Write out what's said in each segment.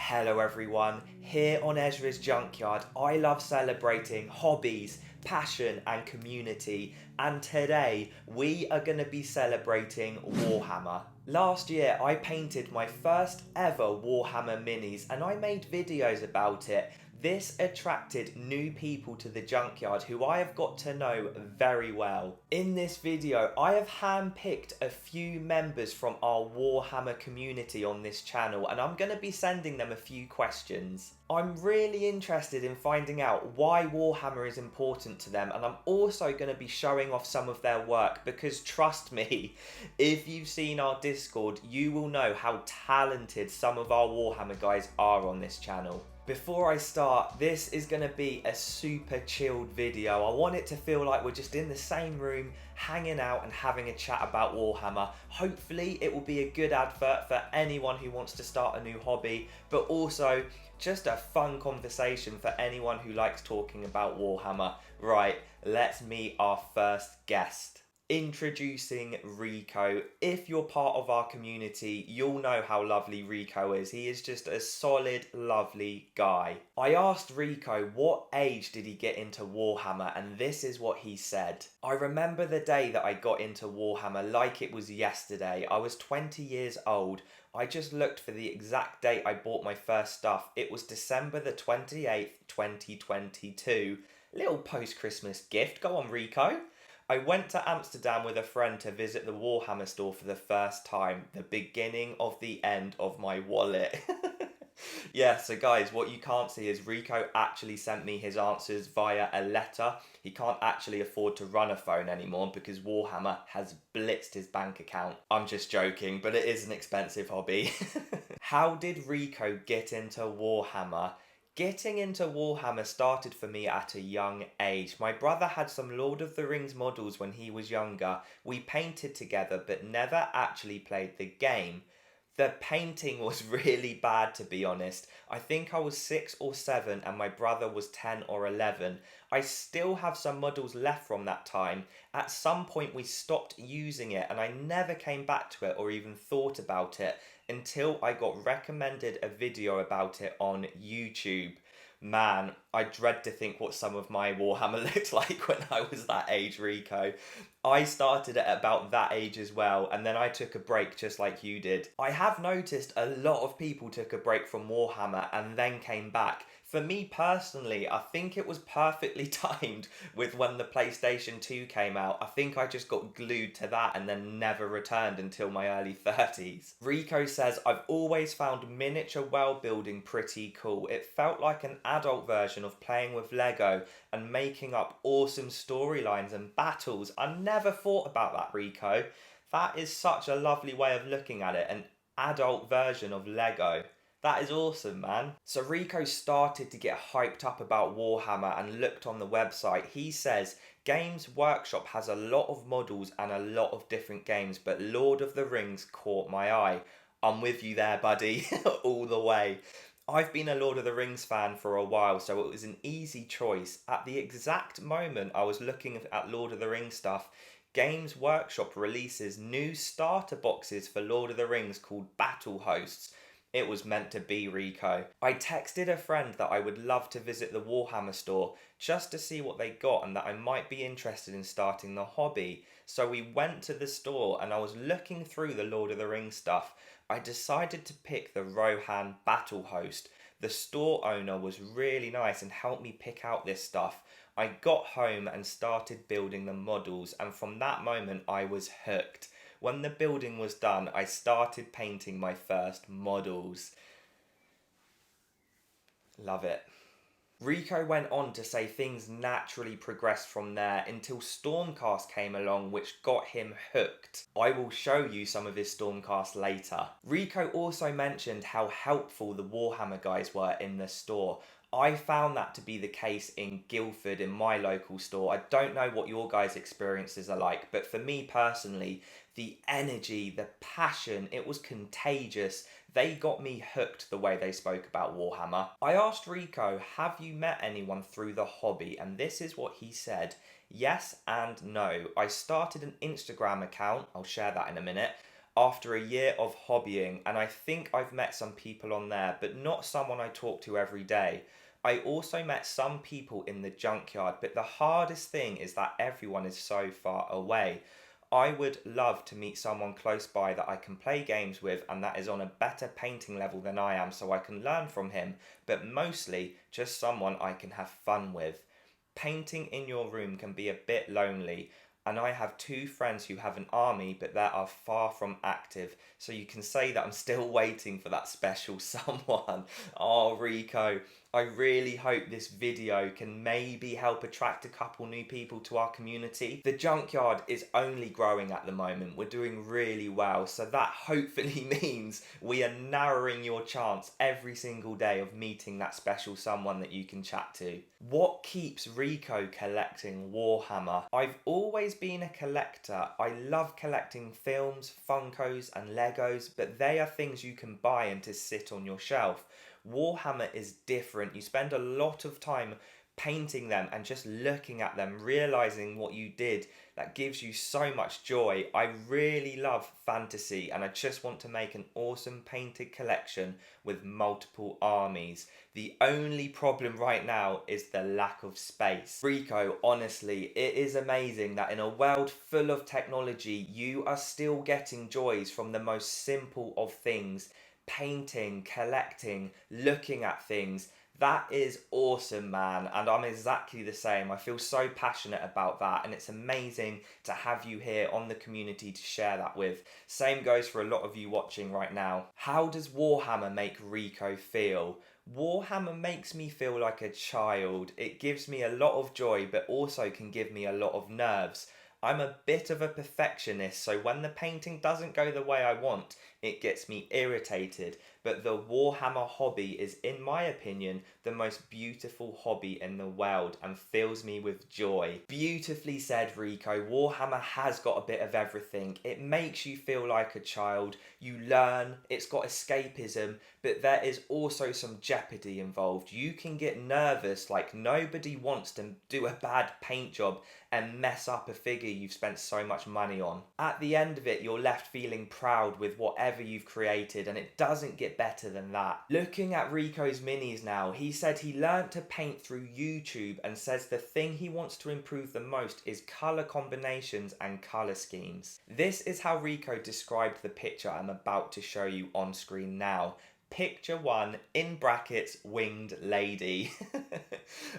Hello everyone, here on Ezra's Junkyard, I love celebrating hobbies, passion and community, and today we are going to be celebrating Warhammer. Last year I painted my first ever Warhammer minis and I made videos about it. This attracted new people to the Junkyard who I have got to know very well. In this video, I have handpicked a few members from our Warhammer community on this channel and I'm going to be sending them a few questions. I'm really interested in finding out why Warhammer is important to them, and I'm also going to be showing off some of their work because trust me, if you've seen our Discord, you will know how talented some of our Warhammer guys are on this channel. Before I start, this is going to be a super chilled video. I want it to feel like we're just in the same room, hanging out and having a chat about Warhammer. Hopefully it will be a good advert for anyone who wants to start a new hobby, but also just a fun conversation for anyone who likes talking about Warhammer. Right, let's meet our first guest. Introducing Rico. If you're part of our community, you'll know how lovely Rico is. He is just a solid, lovely guy. I asked Rico what age did he get into Warhammer, and this is what he said. I remember the day that I got into Warhammer like it was yesterday. I was 20 years old. I just looked for the exact date I bought my first stuff. It was December the 28th, 2022. Little post-Christmas gift. Go on, Rico. I went to Amsterdam with a friend to visit the Warhammer store for the first time, the beginning of the end of my wallet. Yeah, so guys, what you can't see is Rico actually sent me his answers via a letter. He can't actually afford to run a phone anymore because Warhammer has blitzed his bank account. I'm just joking, but it is an expensive hobby. How did Rico get into Warhammer? Getting into Warhammer started for me at a young age. My brother had some Lord of the Rings models when he was younger. We painted together but never actually played the game. The painting was really bad, to be honest. I think I was 6 or 7 and my brother was 10 or 11. I still have some models left from that time. At some point we stopped using it and I never came back to it or even thought about it until I got recommended a video about it on YouTube. Man, I dread to think what some of my Warhammer looked like when I was that age, Rico. I started at about that age as well, and then I took a break just like you did. I have noticed a lot of people took a break from Warhammer and then came back. For me personally, I think it was perfectly timed with when the PlayStation 2 came out. I think I just got glued to that and then never returned until my early 30s. Rico says, I've always found miniature world building pretty cool. It felt like an adult version of playing with Lego and making up awesome storylines and battles. I never thought about that, Rico. That is such a lovely way of looking at it, an adult version of Lego. That is awesome, man. So Rico started to get hyped up about Warhammer and looked on the website. He says, Games Workshop has a lot of models and a lot of different games, but Lord of the Rings caught my eye. I'm with you there, buddy, all the way. I've been a Lord of the Rings fan for a while, so it was an easy choice. At the exact moment I was looking at Lord of the Rings stuff, Games Workshop releases new starter boxes for Lord of the Rings called Battle Hosts. It was meant to be, Rico. I texted a friend that I would love to visit the Warhammer store just to see what they got and that I might be interested in starting the hobby. So we went to the store and I was looking through the Lord of the Rings stuff. I decided to pick the Rohan Battle Host. The store owner was really nice and helped me pick out this stuff. I got home and started building the models, and from that moment I was hooked. When the building was done, I started painting my first models. Love it. Rico went on to say things naturally progressed from there until Stormcast came along, which got him hooked. I will show you some of his Stormcast later. Rico also mentioned how helpful the Warhammer guys were in the store. I found that to be the case in Guildford, in my local store. I don't know what your guys' experiences are like, but for me personally, the energy, the passion, it was contagious. They got me hooked the way they spoke about Warhammer. I asked Rico, have you met anyone through the hobby? And this is what he said. Yes and no. I started an Instagram account, I'll share that in a minute. after a year of hobbying, and I think I've met some people on there, but not someone I talk to every day. I also met some people in the junkyard, but the hardest thing is that everyone is so far away. I would love to meet someone close by that I can play games with and that is on a better painting level than I am so I can learn from him, but mostly just someone I can have fun with. Painting in your room can be a bit lonely, and I have two friends who have an army but that are far from active, so you can say that I'm still waiting for that special someone. Oh, Rico, I really hope this video can maybe help attract a couple new people to our community. The junkyard is only growing at the moment. We're doing really well, so that hopefully means we are narrowing your chance every single day of meeting that special someone that you can chat to. What keeps Rico collecting Warhammer? I've always been a collector. I love collecting films, Funkos and Legos, but they are things you can buy and to sit on your shelf. Warhammer is different. You spend a lot of time painting them and just looking at them, realizing what you did. That gives you so much joy. I really love fantasy and I just want to make an awesome painted collection with multiple armies. The only problem right now is the lack of space. Rico, honestly, it is amazing that in a world full of technology, you are still getting joys from the most simple of things. Painting, collecting, looking at things. That is awesome, man, and I'm exactly the same. I feel so passionate about that, and it's amazing to have you here on the community to share that with. Same goes for a lot of you watching right now. How does Warhammer make Rico feel? Warhammer makes me feel like a child. It gives me a lot of joy, but also can give me a lot of nerves. I'm a bit of a perfectionist, so when the painting doesn't go the way I want, it gets me irritated. But the Warhammer hobby is, in my opinion, the most beautiful hobby in the world and fills me with joy. Beautifully said, Rico. Warhammer has got a bit of everything. It makes you feel like a child. You learn. It's got escapism, but there is also some jeopardy involved. You can get nervous, like nobody wants to do a bad paint job and mess up a figure you've spent so much money on. At the end of it, you're left feeling proud with whatever you've created, and it doesn't get better than that. Looking at Rico's minis now, he said he learnt to paint through YouTube and says the thing he wants to improve the most is colour combinations and colour schemes. This is how Rico described the picture I'm about to show you on screen now. Picture 1, in brackets, winged lady.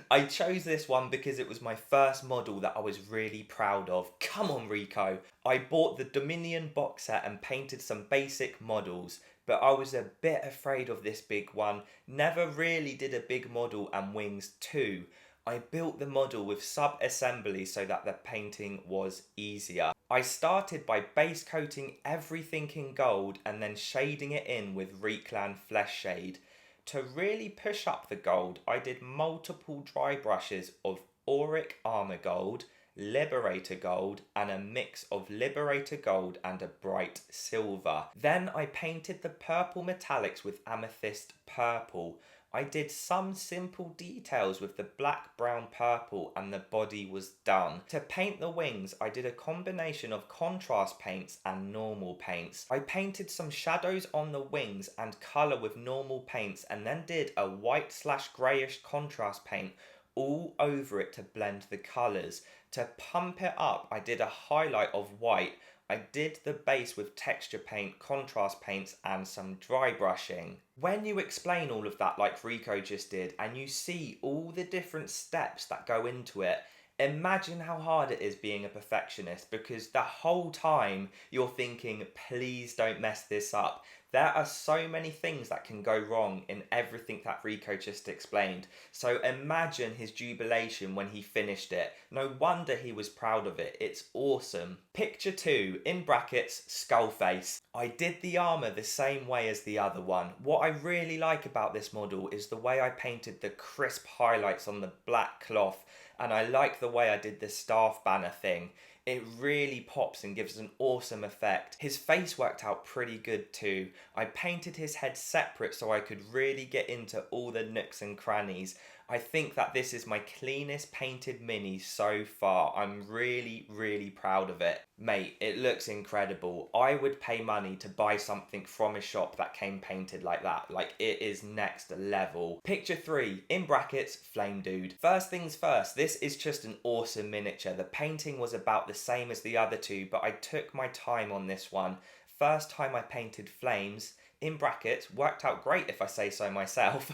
I chose this one because it was my first model that I was really proud of. Come on, Rico. I bought the Dominion box set and painted some basic models, but I was a bit afraid of this big one. Never really did a big model and wings too. I built the model with sub-assembly so that the painting was easier. I started by base coating everything in gold and then shading it in with Reclan Flesh Shade. To really push up the gold, I did multiple dry brushes of Auric Armor Gold, Liberator Gold, and a mix of Liberator Gold and a bright silver. Then I painted the purple metallics with Amethyst Purple. I did some simple details with the black, brown, purple, and the body was done. To paint the wings, I did a combination of contrast paints and normal paints. I painted some shadows on the wings and colour with normal paints, and then did a white/greyish contrast paint all over it to blend the colours. To pump it up, I did a highlight of white. I did the base with texture paint, contrast paints, and some dry brushing. When you explain all of that like Rico just did, and you see all the different steps that go into it, imagine how hard it is being a perfectionist, because the whole time you're thinking, please don't mess this up. There are so many things that can go wrong in everything that Rico just explained. So imagine his jubilation when he finished it. No wonder he was proud of it. It's awesome. Picture 2, in brackets, skull face. I did the armour the same way as the other one. What I really like about this model is the way I painted the crisp highlights on the black cloth, and I like the way I did the staff banner thing. It really pops and gives an awesome effect. His face worked out pretty good too. I painted his head separate so I could really get into all the nooks and crannies. I think that this is my cleanest painted mini so far. I'm really, really proud of it. Mate, it looks incredible. I would pay money to buy something from a shop that came painted like that. Like, it is next level. Picture 3, in brackets, Flame Dude. First things first, this is just an awesome miniature. The painting was about the same as the other two, but I took my time on this one. First time I painted flames, in brackets, worked out great if I say so myself.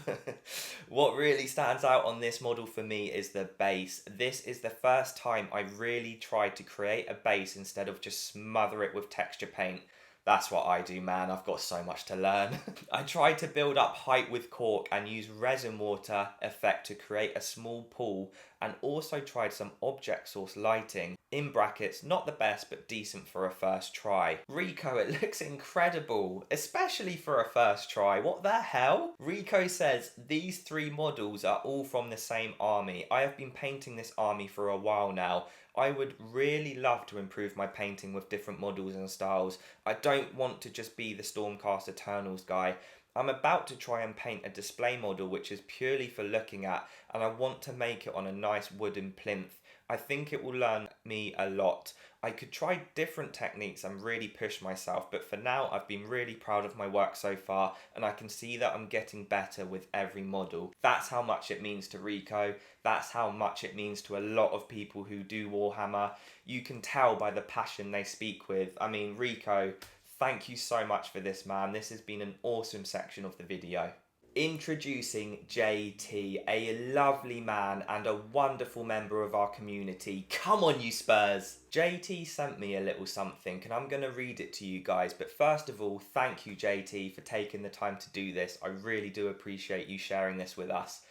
What really stands out on this model for me is the base. This is the first time I really tried to create a base instead of just smother it with texture paint. That's what I do, man. I've got so much to learn. I tried to build up height with cork and use resin water effect to create a small pool, and also tried some object source lighting. In brackets, not the best but decent for a first try. Rico, it looks incredible, especially for a first try. What the hell? Rico says, these 3 models are all from the same army. I have been painting this army for a while now. I would really love to improve my painting with different models and styles. I don't want to just be the Stormcast Eternals guy. I'm about to try and paint a display model which is purely for looking at, and I want to make it on a nice wooden plinth. I think it will learn me a lot. I could try different techniques and really push myself, but for now I've been really proud of my work so far, and I can see that I'm getting better with every model. That's how much it means to Rico. That's how much it means to a lot of people who do Warhammer. You can tell by the passion they speak with. I mean, Rico, thank you so much for this, man. This has been an awesome section of the video. Introducing JT, a lovely man and a wonderful member of our community. Come on, you Spurs! JT sent me a little something and I'm going to read it to you guys. But first of all, thank you, JT, for taking the time to do this. I really do appreciate you sharing this with us.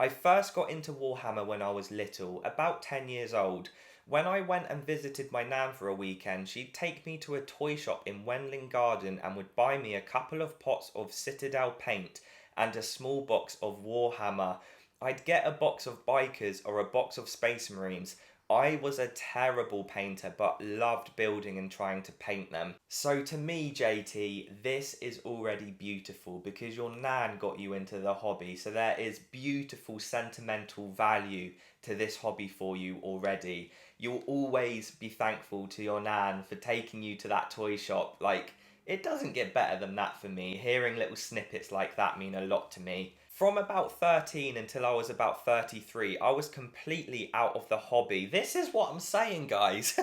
I first got into Warhammer when I was little, about 10 years old. When I went and visited my nan for a weekend, she'd take me to a toy shop in Wenling Garden and would buy me a couple of pots of Citadel paint and a small box of Warhammer. I'd get a box of Bikers or a box of Space Marines. I was a terrible painter but loved building and trying to paint them. So to me, JT, this is already beautiful because your nan got you into the hobby, so there is beautiful sentimental value to this hobby for you already. You'll always be thankful to your nan for taking you to that toy shop. Like, it doesn't get better than that for me. Hearing little snippets like that mean a lot to me. From about 13 until I was about 33, I was completely out of the hobby. This is what I'm saying, guys.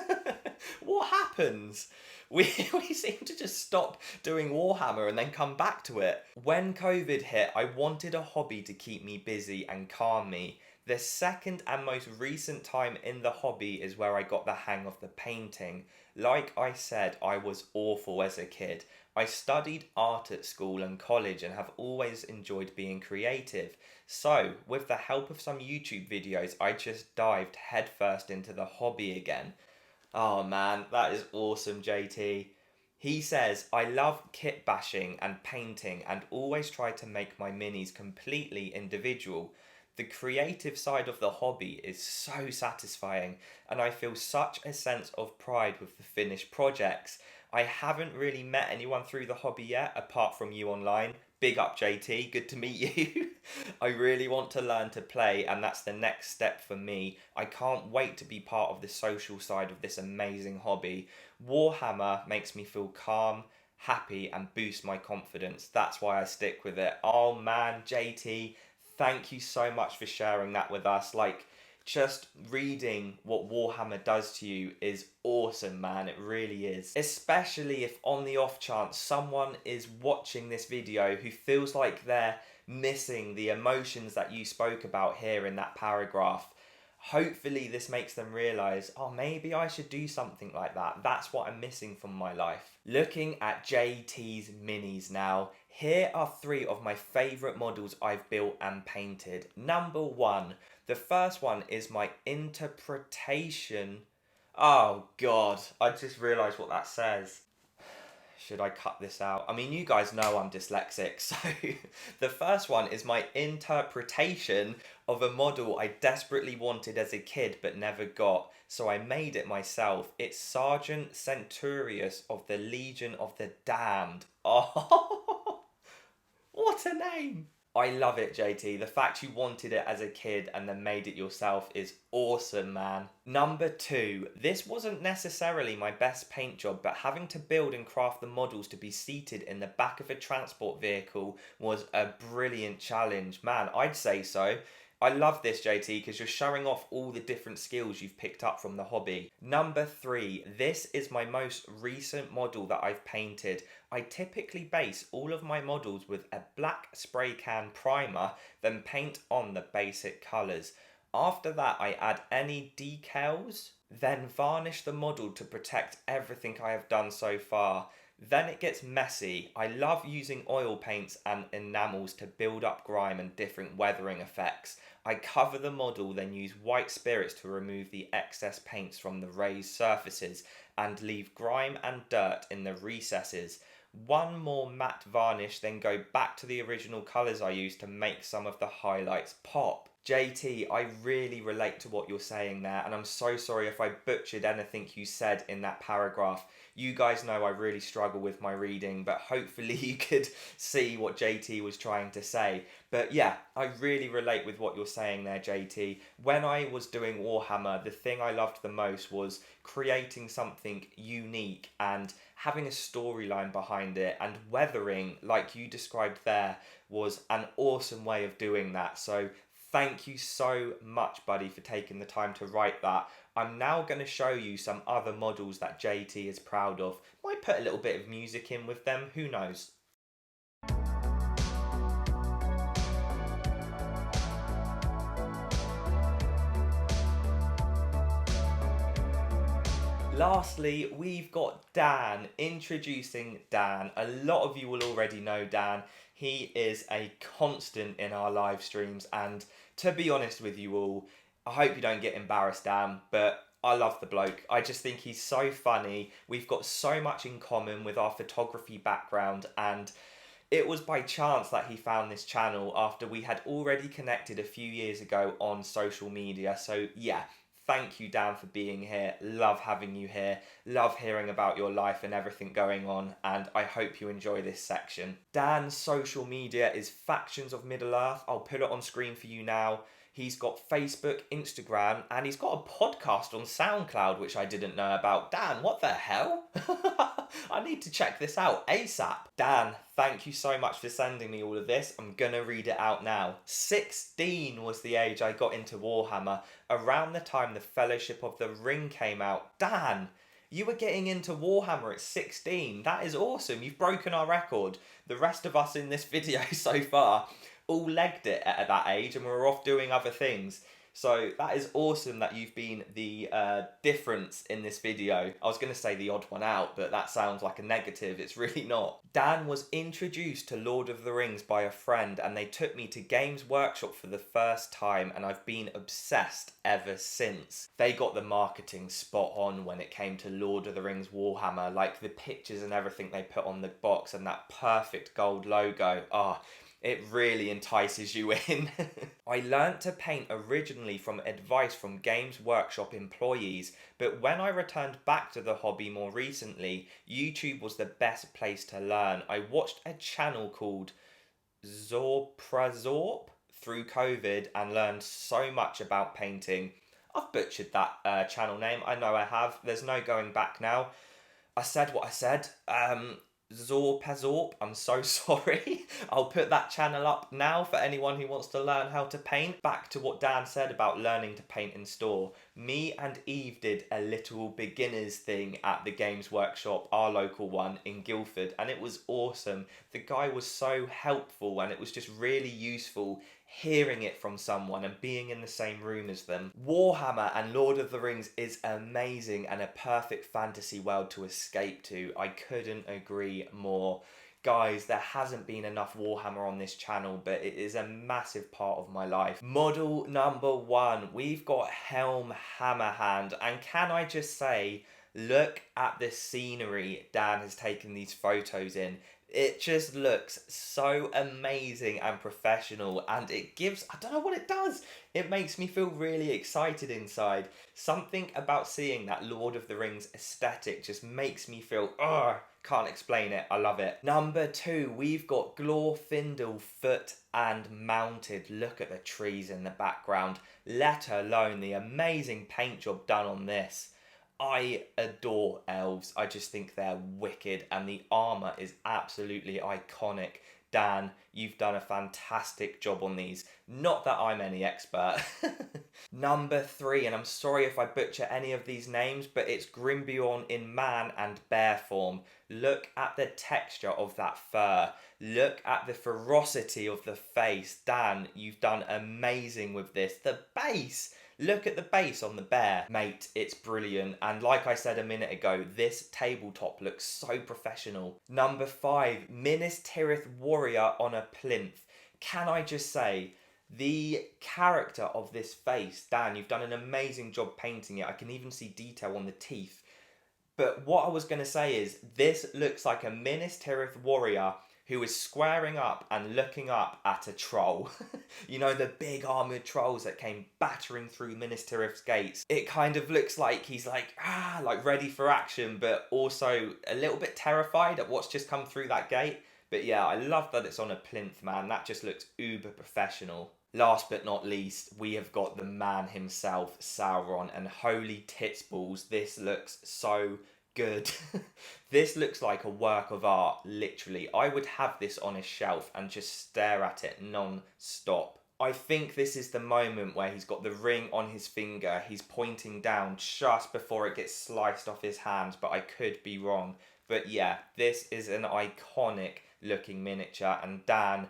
What happens? We seem to just stop doing Warhammer and then come back to it. When COVID hit, I wanted a hobby to keep me busy and calm me. The second and most recent time in the hobby is where I got the hang of the painting. Like I said, I was awful as a kid. I studied art at school and college and have always enjoyed being creative. So, with the help of some YouTube videos, I just dived headfirst into the hobby again. Oh man, that is awesome, JT. He says, I love kit bashing and painting and always try to make my minis completely individual. The creative side of the hobby is so satisfying and I feel such a sense of pride with the finished projects. I haven't really met anyone through the hobby yet apart from you online. Big up, JT, good to meet you. I really want to learn to play and that's the next step for me. I can't wait to be part of the social side of this amazing hobby. Warhammer makes me feel calm, happy and boost my confidence. That's why I stick with it. Oh man, JT, thank you so much for sharing that with us. Like, just reading what Warhammer does to you is awesome, man. It really is. Especially if on the off chance someone is watching this video who feels like they're missing the emotions that you spoke about here in that paragraph. Hopefully this makes them realise, oh, maybe I should do something like that. That's what I'm missing from my life. Looking at JT's minis now, here are 3 of my favourite models I've built and painted. Number 1, the first one is my interpretation. Oh God, I just realised what that says. Should I cut this out? I mean, you guys know I'm dyslexic, so the first one is my interpretation of a model I desperately wanted as a kid but never got, so I made it myself. It's Sergeant Centurius of the Legion of the Damned. Oh, what a name! I love it, JT. The fact you wanted it as a kid and then made it yourself is awesome, man. Number two, this wasn't necessarily my best paint job, but having to build and craft the models to be seated in the back of a transport vehicle was a brilliant challenge. Man, I'd say so. I love this, JT, because you're showing off all the different skills you've picked up from the hobby. Number three, this is my most recent model that I've painted. I typically base all of my models with a black spray can primer, then paint on the basic colours. After that, I add any decals, then varnish the model to protect everything I have done so far. Then it gets messy. I love using oil paints and enamels to build up grime and different weathering effects. I cover the model, then use white spirits to remove the excess paints from the raised surfaces and leave grime and dirt in the recesses. One more matte varnish, then go back to the original colours I used to make some of the highlights pop. JT, I really relate to what you're saying there, and I'm so sorry if I butchered anything you said in that paragraph. You guys know I really struggle with my reading, but hopefully you could see what JT was trying to say. But yeah, I really relate with what you're saying there, JT. When I was doing Warhammer, the thing I loved the most was creating something unique and having a storyline behind it, and weathering, like you described there, was an awesome way of doing that. So thank you so much, buddy, for taking the time to write that. I'm now going to show you some other models that JT is proud of. Might put a little bit of music in with them, who knows? Lastly, we've got Dan. Introducing Dan. A lot of you will already know Dan. He is a constant in our live streams, and to be honest with you all, I hope you don't get embarrassed, Dan, but I love the bloke. I just think he's so funny. We've got so much in common with our photography background, and it was by chance that he found this channel after we had already connected a few years ago on social media. So yeah, thank you, Dan, for being here. Love having you here. Love hearing about your life and everything going on, and I hope you enjoy this section. Dan's social media is Factions of Middle-earth. I'll put it on screen for you now. He's got Facebook, Instagram, and he's got a podcast on SoundCloud, which I didn't know about. Dan, what the hell? I need to check this out ASAP. Dan, thank you so much for sending me all of this. I'm gonna read it out now. 16 was the age I got into Warhammer, around the time the Fellowship of the Ring came out. Dan, you were getting into Warhammer at 16. That is awesome. You've broken our record. The rest of us in this video so far all legged it at that age, and we're off doing other things. So that is awesome that you've been the difference in this video. I was going to say the odd one out, but that sounds like a negative. It's really not. Dan was introduced to Lord of the Rings by a friend, and they took me to Games Workshop for the first time, and I've been obsessed ever since. They got the marketing spot on when it came to Lord of the Rings Warhammer, like the pictures and everything they put on the box and that perfect gold logo. It really entices you in. I learnt to paint originally from advice from Games Workshop employees, but when I returned back to the hobby more recently, YouTube was the best place to learn. I watched a channel called Zorprazorp through COVID and learned so much about painting. I've butchered that channel name, I know I have. There's no going back now. I said what I said. Zorpazorp, I'm so sorry. I'll put that channel up now for anyone who wants to learn how to paint. Back to what Dan said about learning to paint in store. Me and Eve did a little beginners thing at the Games Workshop, our local one in Guildford, and it was awesome. The guy was so helpful, and it was just really useful hearing it from someone and being in the same room as them. Warhammer and Lord of the Rings is amazing and a perfect fantasy world to escape to. I couldn't agree more. Guys, there hasn't been enough Warhammer on this channel, but it is a massive part of my life. Model number one, we've got Helm Hammerhand, and can I just say, look at the scenery Dan has taken these photos in. It just looks so amazing and professional, and it gives, I don't know what it does. It makes me feel really excited inside. Something about seeing that Lord of the Rings aesthetic just makes me feel, can't explain it. I love it. Number two, we've got Glorfindel foot and mounted. Look at the trees in the background, let alone the amazing paint job done on this. I adore elves. I just think they're wicked, and the armour is absolutely iconic. Dan, you've done a fantastic job on these. Not that I'm any expert. Number three, and I'm sorry if I butcher any of these names, but it's Grimbjorn in man and bear form. Look at the texture of that fur. Look at the ferocity of the face. Dan, you've done amazing with this. The base! Look at the base on the bear. Mate, it's brilliant. And like I said a minute ago, this tabletop looks so professional. Number five, Minas Tirith warrior on a plinth. Can I just say, the character of this face, Dan, you've done an amazing job painting it. I can even see detail on the teeth. But what I was going to say is, this looks like a Minas Tirith warrior who is squaring up and looking up at a troll. You know, the big armoured trolls that came battering through Minas Tirith's gates. It kind of looks like he's like ready for action, but also a little bit terrified at what's just come through that gate. But yeah, I love that it's on a plinth, man. That just looks uber professional. Last but not least, we have got the man himself, Sauron, and holy tits balls, this looks so good. This looks like a work of art, literally. I would have this on a shelf and just stare at it non-stop. I think this is the moment where he's got the ring on his finger. He's pointing down just before it gets sliced off his hand, but I could be wrong. But yeah, this is an iconic looking miniature, and Dan,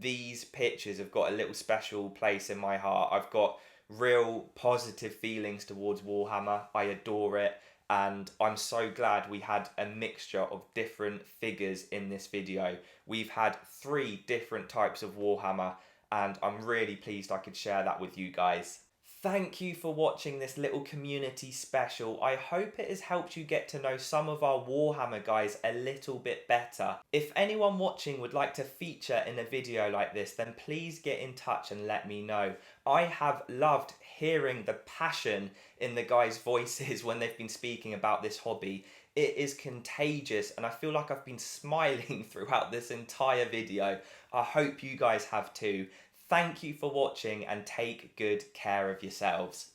these pictures have got a little special place in my heart. I've got real positive feelings towards Warhammer. I adore it. And I'm so glad we had a mixture of different figures in this video. We've had 3 different types of Warhammer, and I'm really pleased I could share that with you guys. Thank you for watching this little community special. I hope it has helped you get to know some of our Warhammer guys a little bit better. If anyone watching would like to feature in a video like this, then please get in touch and let me know. I have loved hearing the passion in the guys' voices when they've been speaking about this hobby. It is contagious, and I feel like I've been smiling throughout this entire video. I hope you guys have too. Thank you for watching, and take good care of yourselves.